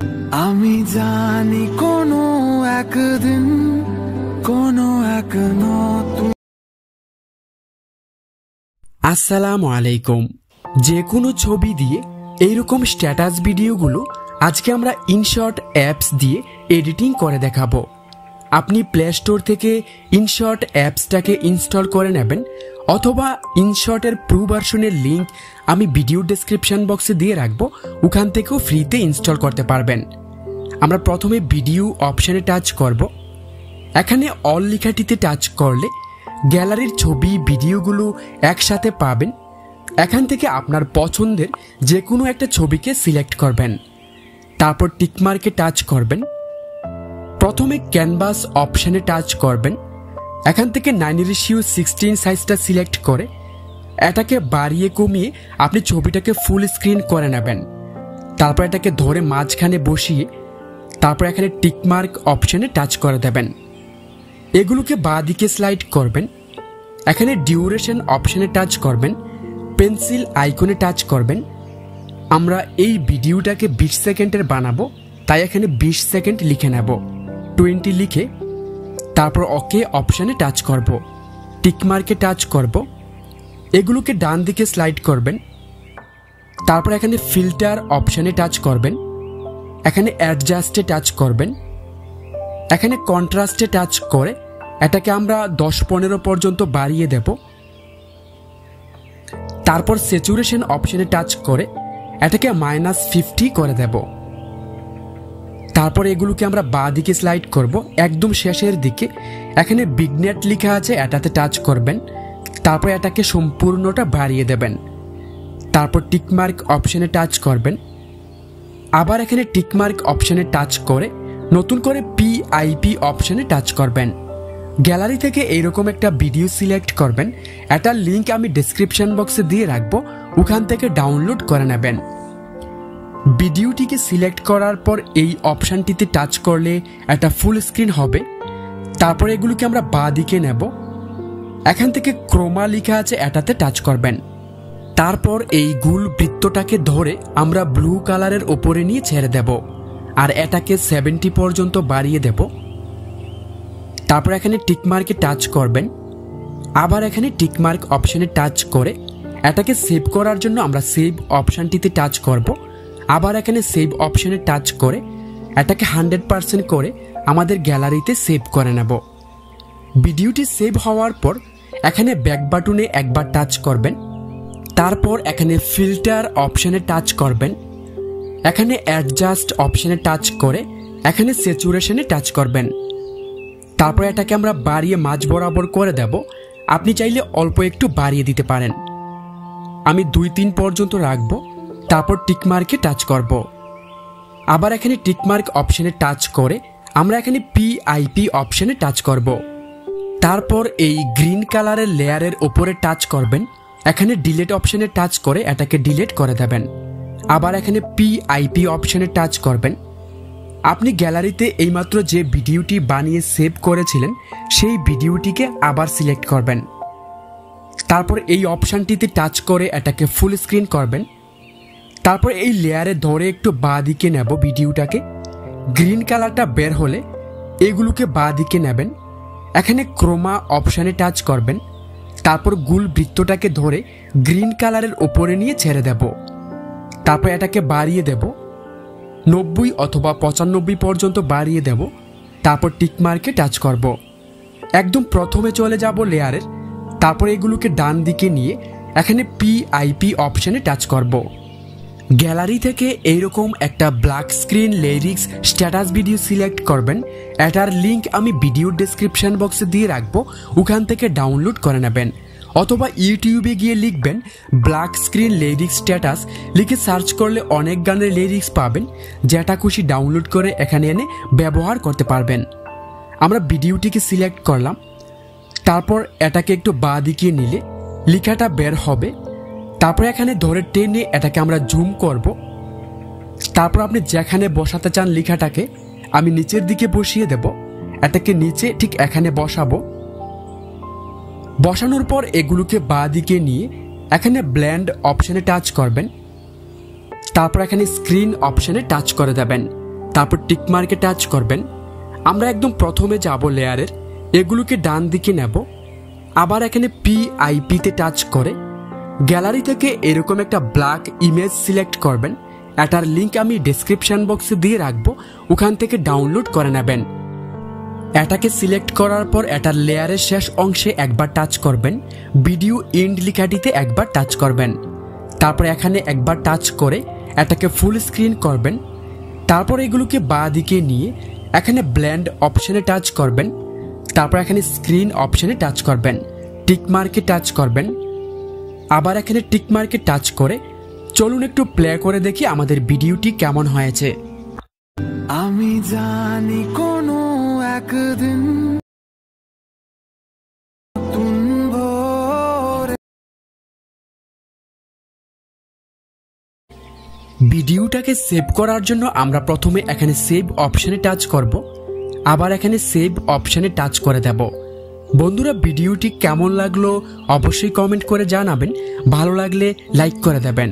আমি জানি কোনো একদিন কোনো এক নতুন। আসসালামু আলাইকুম। যে কোনো ছবি দিয়ে এইরকম স্ট্যাটাস ভিডিওগুলো আজকে আমরা ইনশট অ্যাপস দিয়ে এডিটিং করে দেখাবো। আপনি প্লে স্টোর থেকে ইনশট অ্যাপসটাকে ইনস্টল করে নেবেন, অথবা ইনশটের প্রো ভার্সনের লিঙ্ক আমি ভিডিও ডেসক্রিপশন বক্সে দিয়ে রাখবো, ওখান থেকেও ফ্রিতে ইনস্টল করতে পারবেন। আমরা প্রথমে ভিডিও অপশানে টাচ করব। এখানে অল লেখাটিতে টাচ করলে গ্যালারির ছবি ভিডিওগুলো একসাথে পাবেন। এখান থেকে আপনার পছন্দের যে কোনো একটা ছবিকে সিলেক্ট করবেন, তারপর টিকমার্কে টাচ করবেন। প্রথমে ক্যানভাস অপশানে টাচ করবেন। এখান থেকে 9:16 সাইজটা সিলেক্ট করে এটাকে বাড়িয়ে কমিয়ে আপনি ছবিটাকে ফুল স্ক্রিন করে নেবেন। তারপর এটাকে ধরে মাঝখানে বসিয়ে তারপর এখানে টিকমার্ক অপশানে টাচ করে দেবেন। এগুলোকে বাঁ দিকে স্লাইড করবেন। এখানে ডিউরেশন অপশানে টাচ করবেন, পেন্সিল আইকনে টাচ করবেন। আমরা এই ভিডিওটাকে 20 সেকেন্ডের বানাবো, তাই এখানে 20 সেকেন্ড লিখে নেব। 20 লিখে তারপর ওকে অপশানে টাচ করব, টিকমার্কে টাচ করব। এগুলোকে ডান দিকে স্লাইড করবেন। তারপর এখানে ফিল্টার অপশানে টাচ করবেন। এখানে অ্যাডজাস্টে টাচ করবেন। এখানে কন্ট্রাস্টে টাচ করে এটাকে আমরা 10-15 পর্যন্ত বাড়িয়ে দেব। তারপর স্যাচুরেশন অপশানে টাচ করে এটাকে -50 করে দেব। তারপর এগুলোকে আমরা বাঁ দিকে স্লাইড করব, একদম শেষের দিকে এখানে বিগনেট লেখা আছে, এটাতে টাচ করবেন। তারপর এটাকে সম্পূর্ণটা বাড়িয়ে দেবেন। তারপর টিকমার্ক অপশানে টাচ করবেন। আবার এখানে টিকমার্ক অপশানে টাচ করে নতুন করে PIP অপশানে টাচ করবেন। গ্যালারি থেকে এইরকম একটা ভিডিও সিলেক্ট করবেন, এটার লিঙ্ক আমি ডেসক্রিপশন বক্সে দিয়ে রাখবো, ওখান থেকে ডাউনলোড করে নেবেন। ভিডিওটিকে সিলেক্ট করার পর এই অপশানটিতে টাচ করলে এটা ফুল স্ক্রিন হবে। তারপর এগুলোকে আমরা বাঁ দিকে নেব। এখান থেকে ক্রোমা লেখা আছে, এটাতে টাচ করবেন। তারপর এই গোল বৃত্তটাকে ধরে আমরা ব্লু কালারের ওপরে নিয়ে ছেড়ে দেব, আর এটাকে 70 পর্যন্ত বাড়িয়ে দেব। তারপর এখানে টিকমার্কে টাচ করবেন। আবার এখানে টিকমার্ক অপশানে টাচ করে এটাকে সেভ করার জন্য আমরা সেভ অপশানটিতে টাচ করব। আবার এখানে সেভ অপশানে টাচ করে এটাকে 100% করে আমাদের গ্যালারিতে সেভ করে নেব। ভিডিওটি সেভ হওয়ার পর এখানে ব্যাক বাটনে একবার টাচ করবেন। তারপর এখানে ফিল্টার অপশানে টাচ করবেন। এখানে অ্যাডজাস্ট অপশানে টাচ করে এখানে স্যাচুরেশনে টাচ করবেন। তারপর এটাকে আমরা বাড়িয়ে মাঝ বরাবর করে দেব। আপনি চাইলে অল্প একটু বাড়িয়ে দিতে পারেন। আমি 2-3 পর্যন্ত রাখবো, তারপর টিকমার্কে টাচ করব। আবার এখানে টিকমার্ক অপশানে টাচ করে আমরা এখানে PIP অপশানে টাচ করব। তারপর এই গ্রিন কালারের লেয়ারের ওপরে টাচ করবেন। এখানে ডিলিট অপশানে টাচ করে এটাকে ডিলিট করে দেবেন। আবার এখানে PIP অপশানে টাচ করবেন। আপনি গ্যালারিতে এইমাত্র যে ভিডিওটি বানিয়ে সেভ করেছিলেন সেই ভিডিওটিকে আবার সিলেক্ট করবেন। তারপর এই অপশানটিতে টাচ করে এটাকে ফুল স্ক্রিন করবেন। তারপর এই লেয়ারে ধরে একটু বাঁ দিকে নেব ভিডিওটাকে। গ্রিন কালারটা বের হলে এগুলোকে বাঁ দিকে নেবেন। এখানে ক্রোমা অপশানে টাচ করবেন। তারপর গোল বৃত্তটাকে ধরে গ্রিন কালারের ওপরে নিয়ে ছেড়ে দেব। তারপর এটাকে বাড়িয়ে দেব, 90 অথবা 95 পর্যন্ত বাড়িয়ে দেব। তারপর টিকমার্কে টাচ করব। একদম প্রথমে চলে যাব লেয়ারের। তারপর এগুলোকে ডান দিকে নিয়ে এখানে PIP অপশানে টাচ করব। গ্যালারি থেকে এইরকম একটা black screen lyrics status video select করবেন। এটার লিঙ্ক আমি ভিডিও ডেসক্রিপশন বক্সে দিয়ে রাখবো, ওখান থেকে ডাউনলোড করে নেবেন। অথবা ইউটিউবে গিয়ে লিখবেন ব্ল্যাক স্ক্রিন লিরিক্স স্ট্যাটাস, লিখে সার্চ করলে অনেক গানের লিরিক্স পাবেন, যেটা খুশি ডাউনলোড করে এখানে এনে ব্যবহার করতে পারবেন। আমরা ভিডিওটিকে সিলেক্ট করলাম। তারপর এটাকে একটু বাঁ দিকে নিলে লেখাটা বের হবে। তারপর এখানে ধরে টেনে এটাকে আমরা জুম করব। তারপর আপনি যেখানে বসাতে চান লেখাটাকে আমি নিচের দিকে বসিয়ে দেব। এটাকে নিচে ঠিক এখানে বসাবো। বসানোর পর এগুলোকে বাঁ দিকে নিয়ে এখানে ব্লেন্ড অপশানে টাচ করবেন। তারপর এখানে স্ক্রিন অপশানে টাচ করে দেবেন। তারপর টিক মার্কে টাচ করবেন। আমরা একদম প্রথমে যাব লেয়ারের, এগুলোকে ডান দিকে নেব। আবার এখানে পিআইপিতে টাচ করে গ্যালারি থেকে এরকম একটা ব্ল্যাক ইমেজ সিলেক্ট করবেন। এটার লিঙ্ক আমি ডেসক্রিপশন বক্সে দিয়ে রাখবো, ওখান থেকে ডাউনলোড করে নেবেন। এটাকে সিলেক্ট করার পর এটার লেয়ারের শেষ অংশে একবার টাচ করবেন, ভিডিও এন্ড লেখাটিতে একবার টাচ করবেন। তারপর এখানে একবার টাচ করে এটাকে ফুল স্ক্রিন করবেন। তারপর এগুলোকে বাঁ দিকে নিয়ে এখানে ব্লেন্ড অপশনে টাচ করবেন। তারপর এখানে স্ক্রিন অপশনে টাচ করবেন, টিক মার্কে টাচ করবেন। আবার এখানে টিক মার্কে টাচ করে চলুন একটু প্লে করে দেখি আমাদের ভিডিওটি কেমন হয়েছে। আমি জানি কোনো একদিন ভিডিওটাকে সেভ করার জন্য আমরা প্রথমে এখানে সেভ অপশনে টাচ করব, আবার এখানে সেভ অপশনে টাচ করে দেব। বন্ধুরা, ভিডিওটি কেমন লাগলো অবশ্যই কমেন্ট করে জানাবেন, ভালো লাগলে লাইক করে দেবেন।